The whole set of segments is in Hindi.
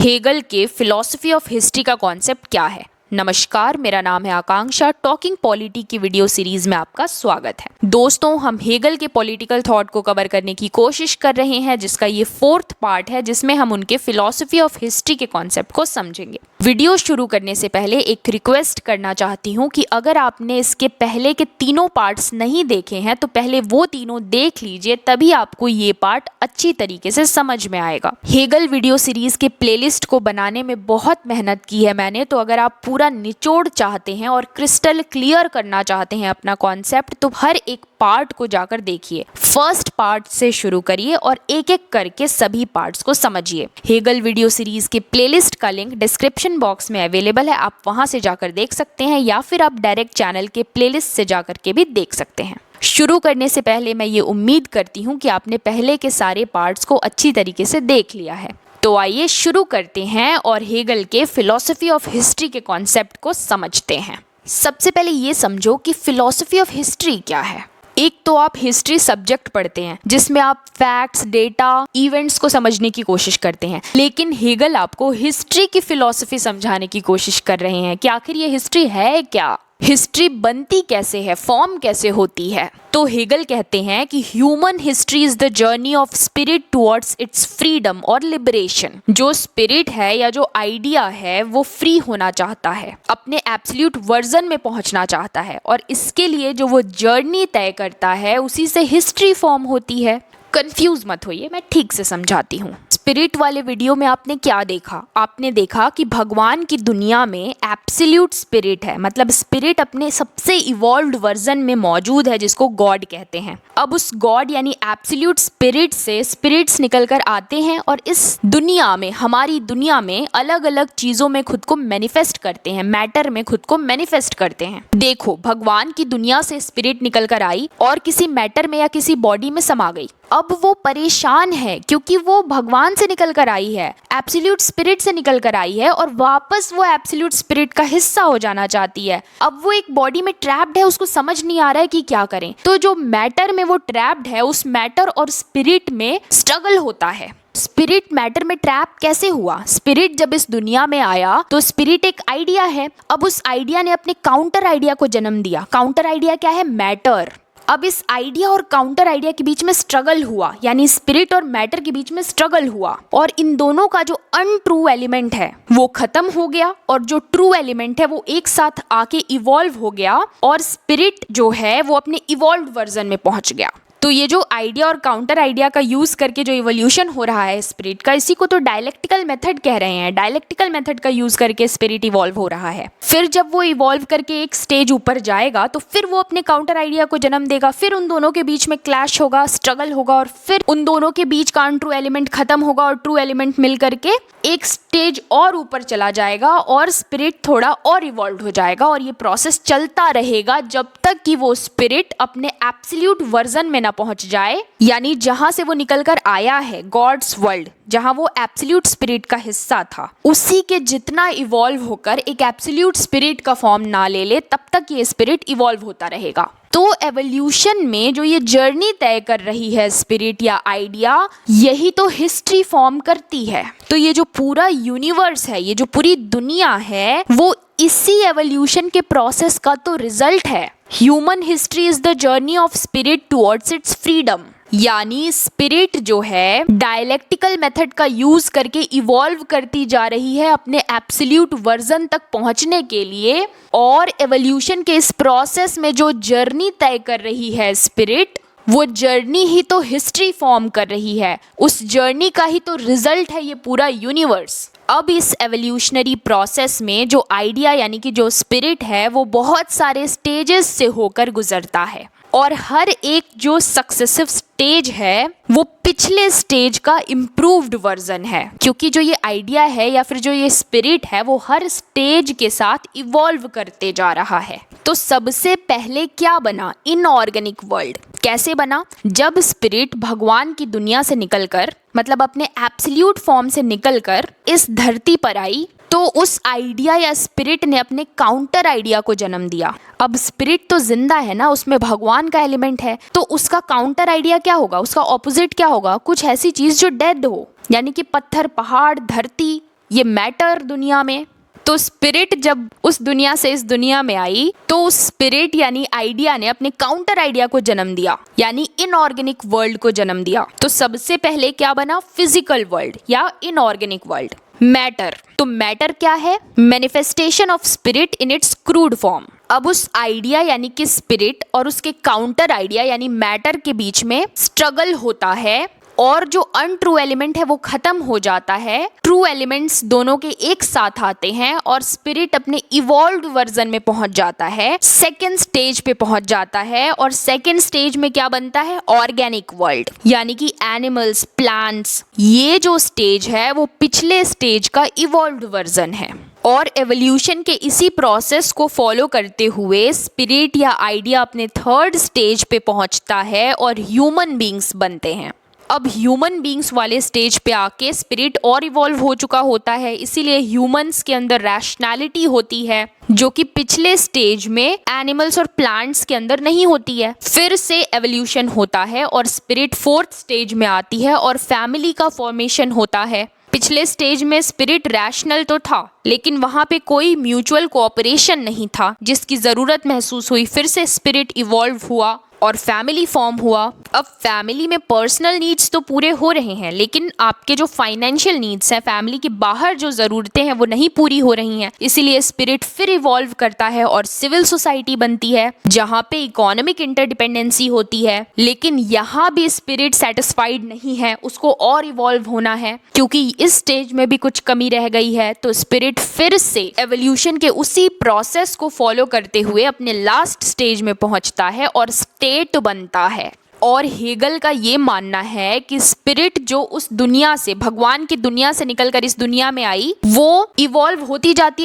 हेगल के फिलॉसफी ऑफ हिस्ट्री का कॉन्सेप्ट क्या है। नमस्कार, मेरा नाम है आकांक्षा। टॉकिंग पॉलिटी की वीडियो सीरीज में आपका स्वागत है। दोस्तों, हम हेगल के पॉलिटिकल थॉट को कवर करने की कोशिश कर रहे हैं, जिसका ये 4th पार्ट है, जिसमें हम उनके फिलॉसफी ऑफ हिस्ट्री के कॉन्सेप्ट को समझेंगे। वीडियो शुरू करने से पहले एक रिक्वेस्ट करना चाहती हूँ कि अगर आपने इसके पहले के तीनों पार्ट्स नहीं देखे हैं तो पहले वो तीनों देख लीजिए, तभी आपको ये पार्ट अच्छी तरीके से समझ में आएगा। हेगल वीडियो सीरीज के प्लेलिस्ट को बनाने में बहुत मेहनत की है मैंने, तो अगर आप पूरा निचोड़ चाहते हैं और क्रिस्टल क्लियर करना चाहते हैं अपना कॉन्सेप्ट, तो हर एक पार्ट को जाकर देखिए। फर्स्ट पार्ट से शुरू करिए और एक एक करके सभी पार्ट्स को समझिए। हेगल वीडियो सीरीज के प्लेलिस्ट का लिंक डिस्क्रिप्शन बॉक्स में अवेलेबल है, आप वहां से जाकर देख सकते हैं, या फिर आप डायरेक्ट चैनल के प्लेलिस्ट से जाकर के भी देख सकते हैं। शुरू करने से पहले मैं ये उम्मीद करती हूँ कि आपने पहले के सारे पार्ट्स को अच्छी तरीके से देख लिया है। तो आइए शुरू करते हैं और हेगल के फिलॉसफी ऑफ हिस्ट्री के कॉन्सेप्ट को समझते हैं। सबसे पहले ये समझो कि फिलॉसफी ऑफ हिस्ट्री क्या है। एक तो आप हिस्ट्री सब्जेक्ट पढ़ते हैं, जिसमें आप फैक्ट्स, डेटा, इवेंट्स को समझने की कोशिश करते हैं, लेकिन हेगल आपको हिस्ट्री की फिलॉसफी समझाने की कोशिश कर रहे हैं कि आखिर ये हिस्ट्री है क्या, हिस्ट्री बनती कैसे है, फॉर्म कैसे होती है। तो हेगल कहते हैं कि human history is the journey of spirit towards it's freedom और लिबरेशन। जो स्पिरिट है या जो आइडिया है वो फ्री होना चाहता है, अपने एब्सोल्यूट वर्जन में पहुंचना चाहता है, और इसके लिए जो वो जर्नी तय करता है उसी से हिस्ट्री फॉर्म होती है। कंफ्यूज मत होइए, मैं ठीक से समझाती हूँ। स्पिरिट वाले वीडियो में आपने क्या देखा? आपने देखा कि भगवान की दुनिया में एब्सोल्यूट स्पिरिट है, मतलब स्पिरिट अपने सबसे इवॉल्व्ड वर्जन में मौजूद है, जिसको गॉड कहते हैं। अब उस गॉड यानी एब्सोल्यूट स्पिरिट से स्पिरिट्स निकल कर आते हैं और इस दुनिया में, हमारी दुनिया में अलग अलग चीजों में खुद को मैनिफेस्ट करते हैं, मैटर में खुद को मैनिफेस्ट करते हैं। देखो, भगवान की दुनिया से स्पिरिट निकल कर आई और किसी मैटर में या किसी बॉडी में समा गई। अब वो परेशान है क्योंकि वो भगवान से निकल कर आई है, एब्सोल्यूट स्पिरिट से निकल कर आई है, और वापस वो एब्सोल्यूट स्पिरिट का हिस्सा हो जाना चाहती है। अब वो एक बॉडी में ट्रैप्ड है, उसको समझ नहीं आ रहा है कि क्या करें। तो जो मैटर में वो ट्रैप्ड है, उस मैटर और स्पिरिट में स्ट्रगल होता है। स्पिरिट मैटर में ट्रैप कैसे हुआ? स्पिरिट जब इस दुनिया में आया तो स्पिरिट एक आइडिया है। अब उस आइडिया ने अपने काउंटर आइडिया को जन्म दिया। काउंटर आइडिया क्या है? मैटर। अब इस आइडिया और काउंटर आइडिया के बीच में स्ट्रगल हुआ, यानी स्पिरिट और मैटर के बीच में स्ट्रगल हुआ, और इन दोनों का जो अनट्रू एलिमेंट है वो खत्म हो गया, और जो ट्रू एलिमेंट है वो एक साथ आके इवॉल्व हो गया, और स्पिरिट जो है वो अपने इवॉल्व्ड वर्जन में पहुंच गया। तो ये जो आइडिया और काउंटर आइडिया का यूज करके जो इवोल्यूशन हो रहा है स्पिरिट का, इसी को तो डायलेक्टिकल मेथड कह रहे हैं। डायलेक्टिकल मेथड का यूज करके स्पिरिट इवॉल्व हो रहा है। फिर जब वो इवॉल्व करके एक स्टेज ऊपर जाएगा तो फिर वो अपने काउंटर आइडिया को जन्म देगा, फिर उन दोनों के बीच में क्लैश होगा, स्ट्रगल होगा, और फिर उन दोनों के बीच का अनट्रू एलिमेंट खत्म होगा और ट्रू एलिमेंट मिल करके एक स्टेज और ऊपर चला जाएगा और स्पिरिट थोड़ा और इवॉल्व हो जाएगा, और ये प्रोसेस चलता रहेगा जब तक कि वो स्पिरिट अपने एब्सोल्यूट वर्जन में पहुंच जाए, यानी जहां से वो निकलकर आया है, गॉड्स वर्ल्ड, जहां वो एब्सोल्यूट स्पिरिट का हिस्सा था, उसी के जितना इवॉल्व होकर एक एब्सोल्यूट स्पिरिट का फॉर्म ना ले ले, तब तक ये स्पिरिट इवॉल्व होता रहेगा। तो एवोल्यूशन में जो ये जर्नी तय कर रही है स्पिरिट या आइडिया, यही तो हिस्ट्री फॉर्म करती है। तो ये जो पूरा यूनिवर्स है, ये जो पूरी दुनिया है, वो इसी एवोल्यूशन के प्रोसेस का तो रिजल्ट है। Human history is the journey of spirit towards it's freedom, यानी स्पिरिट जो है डायलेक्टिकल मेथड का यूज करके इवॉल्व करती जा रही है अपने एब्सोल्यूट वर्जन तक पहुंचने के लिए, और एवोल्यूशन के इस प्रोसेस में जो जर्नी तय कर रही है स्पिरिट, वो जर्नी ही तो हिस्ट्री फॉर्म कर रही है। उस जर्नी का ही तो रिजल्ट है ये पूरा यूनिवर्स। अब इस एवोल्यूशनरी प्रोसेस में जो आइडिया यानी कि जो स्पिरिट है वो बहुत सारे स्टेजेस से होकर गुजरता है, और हर एक जो सक्सेसिव स्टेज है वो पिछले स्टेज का इम्प्रूव्ड वर्जन है, क्योंकि जो ये आइडिया है या फिर जो ये स्पिरिट है वो हर स्टेज के साथ इवॉल्व करते जा रहा है। तो सबसे पहले क्या बना? Inorganic world. कैसे बना? जब स्पिरिट भगवान की दुनिया से निकलकर, मतलब अपने एब्सोल्यूट फॉर्म से निकलकर इस धरती पर आई, तो उस आइडिया या स्पिरिट ने अपने काउंटर आइडिया को जन्म दिया। अब स्पिरिट तो जिंदा है ना, उसमें भगवान का एलिमेंट है, तो उसका काउंटर आइडिया क्या होगा, उसका ऑपोजिट क्या होगा? कुछ ऐसी चीज जो डेड हो, यानी कि पत्थर, पहाड़, धरती, ये मैटर दुनिया में। तो स्पिरिट जब उस दुनिया से इस दुनिया में आई तो उस स्पिरिट यानी आइडिया ने अपने काउंटर आइडिया को जन्म दिया, यानी इनऑर्गेनिक वर्ल्ड को जन्म दिया। तो सबसे पहले क्या बना? फिजिकल वर्ल्ड या इनऑर्गेनिक वर्ल्ड, मैटर। तो मैटर क्या है? Manifestation of spirit in its crude form. अब उस आइडिया यानी कि स्पिरिट और उसके काउंटर आइडिया यानी मैटर के बीच में स्ट्रगल होता है और जो अनट्रू एलिमेंट है वो खत्म हो जाता है। ट्रू एलिमेंट्स दोनों के एक साथ आते हैं और स्पिरिट अपने इवॉल्व्ड वर्जन में पहुंच जाता है, सेकेंड स्टेज पे पहुंच जाता है। और सेकेंड स्टेज में क्या बनता है? ऑर्गेनिक वर्ल्ड, यानी कि एनिमल्स, प्लांट्स। ये जो स्टेज है वो पिछले स्टेज का इवॉल्व्ड वर्जन है। और एवोल्यूशन के इसी प्रोसेस को फॉलो करते हुए स्पिरिट या आइडिया अपने थर्ड स्टेज पे पहुंचता है और ह्यूमन बीइंग्स बनते हैं। अब ह्यूमन बीइंग्स वाले स्टेज पे आके स्पिरिट और इवॉल्व हो चुका होता है, इसीलिए ह्यूमंस के अंदर रैशनैलिटी होती है जो कि पिछले स्टेज में एनिमल्स और प्लांट्स के अंदर नहीं होती है। फिर से एवोल्यूशन होता है और स्पिरिट फोर्थ स्टेज में आती है और फैमिली का फॉर्मेशन होता है। पिछले स्टेज में स्पिरिट रैशनल तो था लेकिन वहां पे कोई म्यूचुअल कोऑपरेशन नहीं था जिसकी जरूरत महसूस हुई। फिर से स्पिरिट इवॉल्व हुआ और फैमिली फॉर्म हुआ। अब फैमिली में पर्सनल नीड्स तो पूरे हो रहे हैं लेकिन आपके जो फाइनेंशियल नीड्स हैं, फैमिली के बाहर जो ज़रूरतें हैं वो नहीं पूरी हो रही हैं। इसीलिए स्पिरिट फिर इवॉल्व करता है और सिविल सोसाइटी बनती है जहाँ पे इकोनॉमिक इंटरडिपेंडेंसी होती है। लेकिन यहाँ भी स्पिरिट सेटिस्फाइड नहीं है, उसको और इवॉल्व होना है क्योंकि इस स्टेज में भी कुछ कमी रह गई है। तो स्पिरिट फिर से एवोल्यूशन के उसी प्रोसेस को फॉलो करते हुए अपने लास्ट स्टेज में पहुँचता है और स्टेट बनता है। और हेगल का ये मानना है कि स्पिरिट जो उस दुनिया से, भगवान की दुनिया से निकलकर इस दुनिया में आई, वो इवॉल्व होती जाती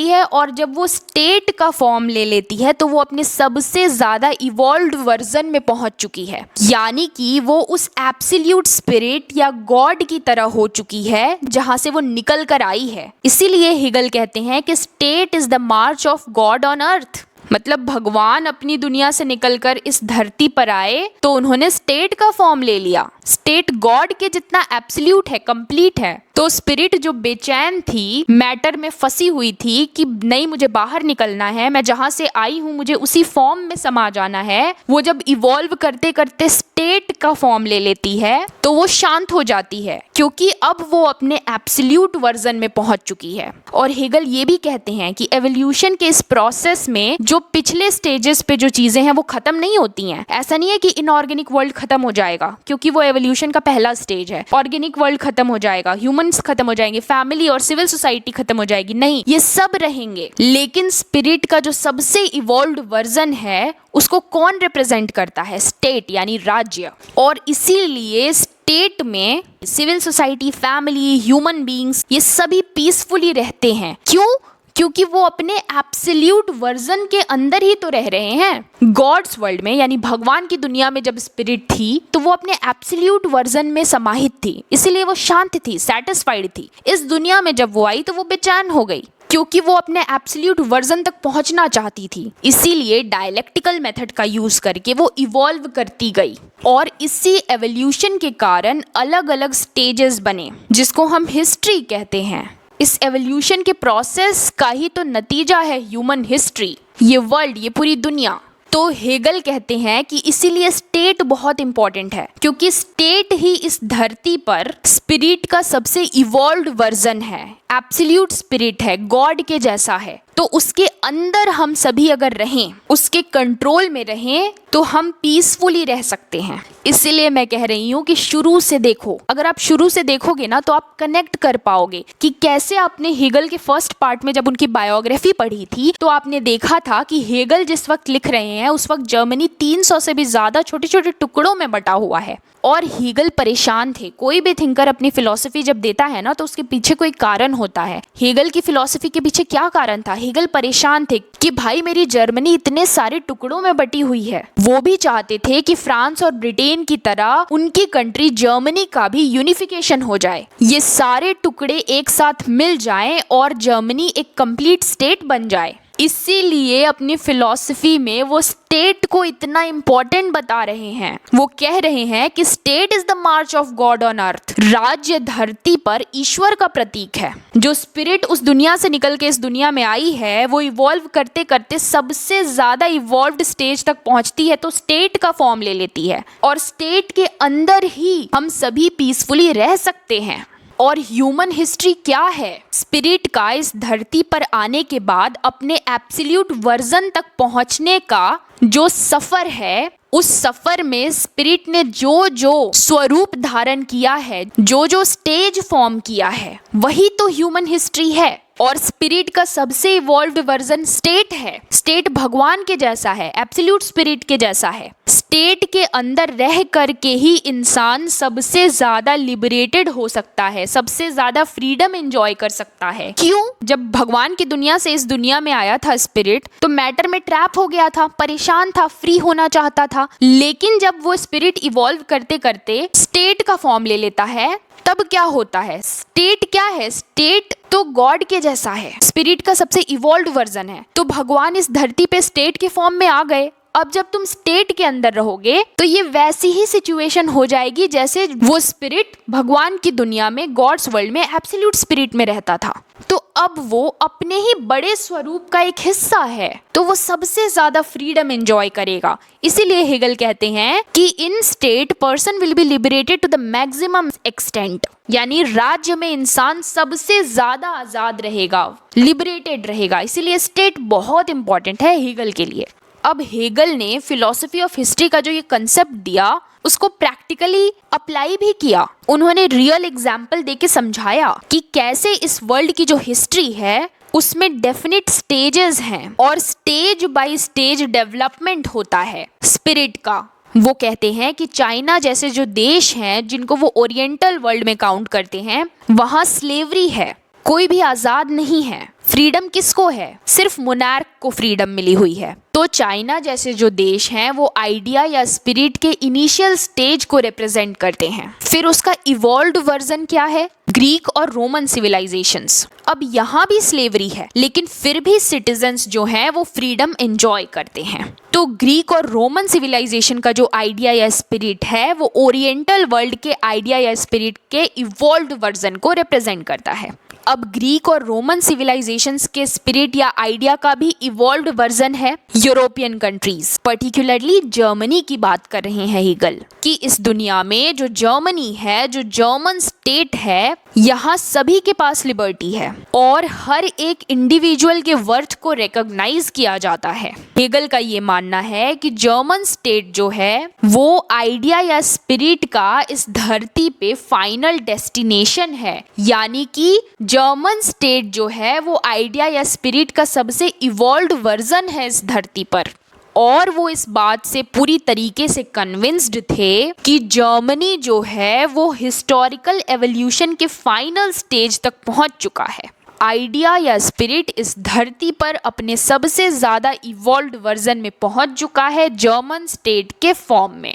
है और जब वो स्टेट का फॉर्म ले लेती है तो वो अपने सबसे ज्यादा इवॉल्व्ड वर्जन में पहुंच चुकी है, यानी कि वो उस एब्सोल्यूट स्पिरिट या गॉड की तरह हो चुकी है जहां से वो निकल कर आई है। इसीलिए हेगल कहते हैं कि state is the March of God on earth. मतलब भगवान अपनी दुनिया से निकलकर इस धरती पर आए तो उन्होंने स्टेट का फॉर्म ले लिया। स्टेट गॉड के जितना एब्सोल्यूट है, कंप्लीट है। तो स्पिरिट जो बेचैन थी, मैटर में फंसी हुई थी कि नहीं मुझे बाहर निकलना है, मैं जहां से आई हूं मुझे उसी फॉर्म में समा जाना है, वो जब इवॉल्व करते करते स्टेट का फॉर्म ले लेती है तो वो शांत हो जाती है क्योंकि अब वो अपने एब्सोल्यूट वर्जन में पहुंच चुकी है। और हेगल ये भी कहते हैं कि एवोल्यूशन के इस प्रोसेस में जो पिछले स्टेजेस पे जो चीजें हैं वो खत्म नहीं होती हैं। ऐसा नहीं है कि इनऑर्गेनिक वर्ल्ड खत्म हो जाएगा क्योंकि वो एवोल्यूशन का पहला स्टेज है। ऑर्गेनिक वर्ल्ड खत्म हो जाएगा, ह्यूमंस खत्म हो जाएंगे, फैमिली और सिविल सोसाइटी खत्म हो जाएगी, नहीं, ये सब रहेंगे। लेकिन स्पिरिट का जो सबसे इवॉल्व्ड वर्जन है उसको कौन रिप्रेजेंट करता है? स्टेट यानी राज्य। और इसीलिए स्टेट में civil society, family, human beings ये सभी पीसफुली रहते हैं। क्यों? क्योंकि वो अपने एब्सोल्यूट वर्जन के अंदर ही तो रह रहे हैं। गॉड्स वर्ल्ड में यानी भगवान की दुनिया में जब स्पिरिट थी तो वो अपने एब्सोल्यूट वर्जन में समाहित थी, इसीलिए वो शांत थी, सेटिस्फाइड थी। इस दुनिया में जब वो आई तो वो बेचैन हो गई क्योंकि वो अपने एब्सोल्यूट वर्जन तक पहुंचना चाहती थी। इसीलिए डायलेक्टिकल मेथड का यूज करके वो इवॉल्व करती गई और इसी एवोल्यूशन के कारण अलग अलग स्टेजेस बने जिसको हम हिस्ट्री कहते हैं। इस एवोल्यूशन के प्रोसेस का ही तो नतीजा है ह्यूमन हिस्ट्री, ये वर्ल्ड, ये पूरी दुनिया। तो हेगल कहते हैं कि इसीलिए स्टेट बहुत इंपॉर्टेंट है क्योंकि स्टेट ही इस धरती पर स्पिरिट का सबसे इवॉल्व्ड वर्जन है, एब्सोल्यूट स्पिरिट है, गॉड के जैसा है। तो उसके अंदर हम सभी अगर रहें, उसके कंट्रोल में रहें तो हम पीसफुली रह सकते हैं। इसीलिए मैं कह रही हूँ कि शुरू से देखो, अगर आप शुरू से देखोगे ना तो आप कनेक्ट कर पाओगे कि कैसे आपने हेगल के फर्स्ट पार्ट में जब उनकी बायोग्राफी पढ़ी थी तो आपने देखा था कि हेगल जिस वक्त लिख रहे हैं उस वक्त जर्मनी 300 से भी ज्यादा छोटे छोटे टुकड़ों में बटा हुआ है और हेगल परेशान थे। कोई भी थिंकर अपनी फिलॉसफी जब देता है ना तो उसके पीछे कोई कारण होता है। हेगल की फिलॉसफी के पीछे क्या कारण था? हेगल परेशान थे कि भाई मेरी जर्मनी इतने सारे टुकड़ों में बटी हुई है। वो भी चाहते थे कि फ्रांस और ब्रिटेन की तरह उनकी कंट्री जर्मनी का भी यूनिफिकेशन हो जाए, ये सारे टुकड़े एक साथ मिल जाएं और जर्मनी एक कंप्लीट स्टेट बन जाए। इसीलिए अपनी फिलॉसफी में वो स्टेट को इतना इम्पोर्टेंट बता रहे हैं। वो कह रहे हैं कि state is the March of God on earth. राज्य धरती पर ईश्वर का प्रतीक है। जो स्पिरिट उस दुनिया से निकल के इस दुनिया में आई है वो इवॉल्व करते करते सबसे ज्यादा इवॉल्व्ड स्टेज तक पहुंचती है तो स्टेट का फॉर्म ले लेती है, और स्टेट के अंदर ही हम सभी पीसफुली रह सकते हैं। और ह्यूमन हिस्ट्री क्या है? स्पिरिट का इस धरती पर आने के बाद अपने एब्सोल्यूट वर्जन तक पहुंचने का जो सफर है, उस सफर में स्पिरिट ने जो जो स्वरूप धारण किया है, जो जो स्टेज फॉर्म किया है, वही तो ह्यूमन हिस्ट्री है। और स्पिरिट का सबसे इवॉल्व्ड वर्जन स्टेट है। स्टेट भगवान के जैसा है, एब्सोल्यूट स्पिरिट के जैसा है। स्टेट के अंदर रह करके ही इंसान सबसे ज्यादा लिबरेटेड हो सकता है, सबसे ज्यादा फ्रीडम एंजॉय कर सकता है। क्यों? जब भगवान की दुनिया से इस दुनिया में आया था स्पिरिट, तो मैटर में ट्रैप हो गया था, परेशान था, फ्री होना चाहता था। लेकिन जब वो स्पिरिट इवॉल्व करते करते स्टेट का फॉर्म ले लेता है, तब क्या होता है? स्टेट क्या है? स्टेट तो गॉड के जैसा है, स्पिरिट का सबसे इवॉल्व्ड वर्जन है। तो भगवान इस धरती पे स्टेट के फॉर्म में आ गए। अब जब तुम स्टेट के अंदर रहोगे तो ये वैसी ही सिचुएशन हो जाएगी जैसे वो स्पिरिट भगवान की दुनिया में, गॉड्स वर्ल्ड में, एब्सोल्यूट स्पिरिट में रहता था। तो अब वो अपने ही बड़े स्वरूप का एक हिस्सा है, तो वो सबसे ज्यादा फ्रीडम एंजॉय करेगा। इसीलिए हेगल कहते हैं कि in state person will be liberated to the maximum extent, यानी राज्य में इंसान सबसे ज्यादा आजाद रहेगा, लिबरेटेड रहेगा। इसीलिए स्टेट बहुत इंपॉर्टेंट है हेगल के लिए। अब हेगल ने फिलॉसफी ऑफ हिस्ट्री का जो ये कंसेप्ट दिया, उसको प्रैक्टिकली अप्लाई भी किया। उन्होंने रियल एग्जाम्पल देके समझाया कि कैसे इस वर्ल्ड की जो हिस्ट्री है उसमें डेफिनेट स्टेजेस हैं और स्टेज बाय स्टेज डेवलपमेंट होता है स्पिरिट का। वो कहते हैं कि चाइना जैसे जो देश हैं जिनको वो ओरिएंटल वर्ल्ड में काउंट करते हैं, वहाँ स्लेवरी है, कोई भी आज़ाद नहीं है। फ्रीडम किसको है? सिर्फ मोनार्क को फ्रीडम मिली हुई है। तो चाइना जैसे जो देश हैं वो आइडिया या स्पिरिट के इनिशियल स्टेज को रिप्रेजेंट करते हैं। फिर उसका इवॉल्व्ड वर्जन क्या है? ग्रीक और रोमन सिविलाइजेशंस। अब यहाँ भी स्लेवरी है, लेकिन फिर भी सिटीजन्स जो हैं वो फ्रीडम एंजॉय करते हैं। तो ग्रीक और रोमन सिविलाइजेशन का जो आइडिया या स्पिरिट है वो ओरिएंटल वर्ल्ड के आइडिया या स्पिरिट के इवॉल्व्ड वर्जन को रिप्रेजेंट करता है। अब ग्रीक और रोमन सिविलाइजेशंस के स्पिरिट या आइडिया का भी इवॉल्व्ड वर्जन है यूरोपियन कंट्रीज, पर्टिकुलरली जर्मनी की बात कर रहे हैं हेगल कि इस दुनिया में जो जर्मनी है, जो जर्मन स्टेट है, यहाँ सभी के पास लिबर्टी है और हर एक इंडिविजुअल के वर्थ को रिकॉग्नाइज किया जाता है। हेगल का ये मानना है कि जर्मन स्टेट जो है वो आइडिया या स्पिरिट का इस धरती पे फाइनल डेस्टिनेशन है, यानी कि जर्मन स्टेट जो है वो आइडिया या स्पिरिट का सबसे इवॉल्व्ड वर्जन है इस धरती पर। और वो इस बात से पूरी तरीके से कन्विंस्ड थे कि जर्मनी जो है वो हिस्टोरिकल एवोल्यूशन के फाइनल स्टेज तक पहुंच चुका है। आइडिया या स्पिरिट इस धरती पर अपने सबसे ज़्यादा इवॉल्व्ड वर्जन में पहुंच चुका है जर्मन स्टेट के फॉर्म में।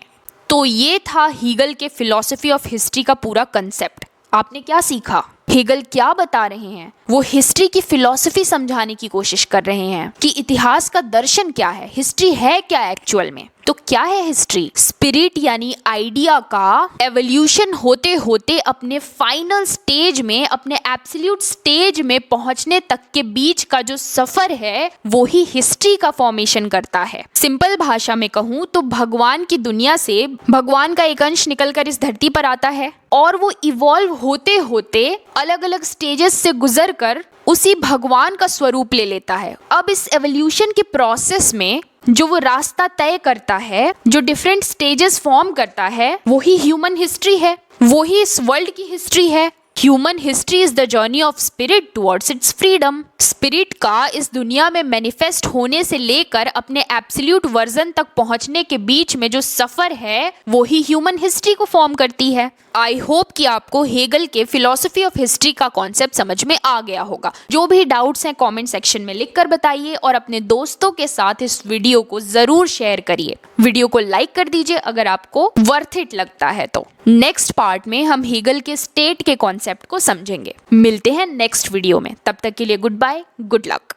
तो ये था हेगल के फिलॉसफी ऑफ हिस्ट्री का पूरा कंसेप्ट। आपने क्या सीखा? हेगल क्या बता रहे हैं? वो हिस्ट्री की फिलॉसफी समझाने की कोशिश कर रहे हैं कि इतिहास का दर्शन क्या है, हिस्ट्री है क्या एक्चुअल में। तो क्या है हिस्ट्री? स्पिरिट यानी आइडिया का एवोल्यूशन होते होते अपने फाइनल स्टेज में, अपने एब्सोल्यूट स्टेज में पहुंचने तक के बीच का जो सफर है वो ही हिस्ट्री का फॉर्मेशन करता है। सिंपल भाषा में कहूँ तो भगवान की दुनिया से भगवान का एक अंश निकलकर इस धरती पर आता है और वो इवॉल्व होते होते अलग अलग स्टेजेस से गुजर कर उसी भगवान का स्वरूप ले लेता है। अब इस एवोल्यूशन के प्रोसेस में जो वो रास्ता तय करता है, जो डिफरेंट स्टेजेस फॉर्म करता है, वो ही ह्यूमन हिस्ट्री है, वो ही इस वर्ल्ड की हिस्ट्री है। Human history is the journey of spirit towards it's freedom. Spirit का इस दुनिया में मैनिफेस्ट होने से लेकर अपने एब्सोल्यूट वर्जन तक पहुंचने के बीच में जो सफर है वो ही ह्यूमन हिस्ट्री को फॉर्म करती है। आई होप कि आपको हेगल के फिलॉसफी ऑफ हिस्ट्री का कॉन्सेप्ट समझ में आ गया होगा। जो भी डाउट्स हैं कमेंट सेक्शन में लिखकर बताइए और अपने दोस्तों के साथ इस वीडियो को जरूर शेयर करिए। वीडियो को लाइक कर दीजिए अगर आपको वर्थ इट लगता है तो। नेक्स्ट पार्ट में हम हेगल के स्टेट के कॉन्सेप्ट को समझेंगे। मिलते हैं नेक्स्ट वीडियो में, तब तक के लिए गुड बाय, गुड लक।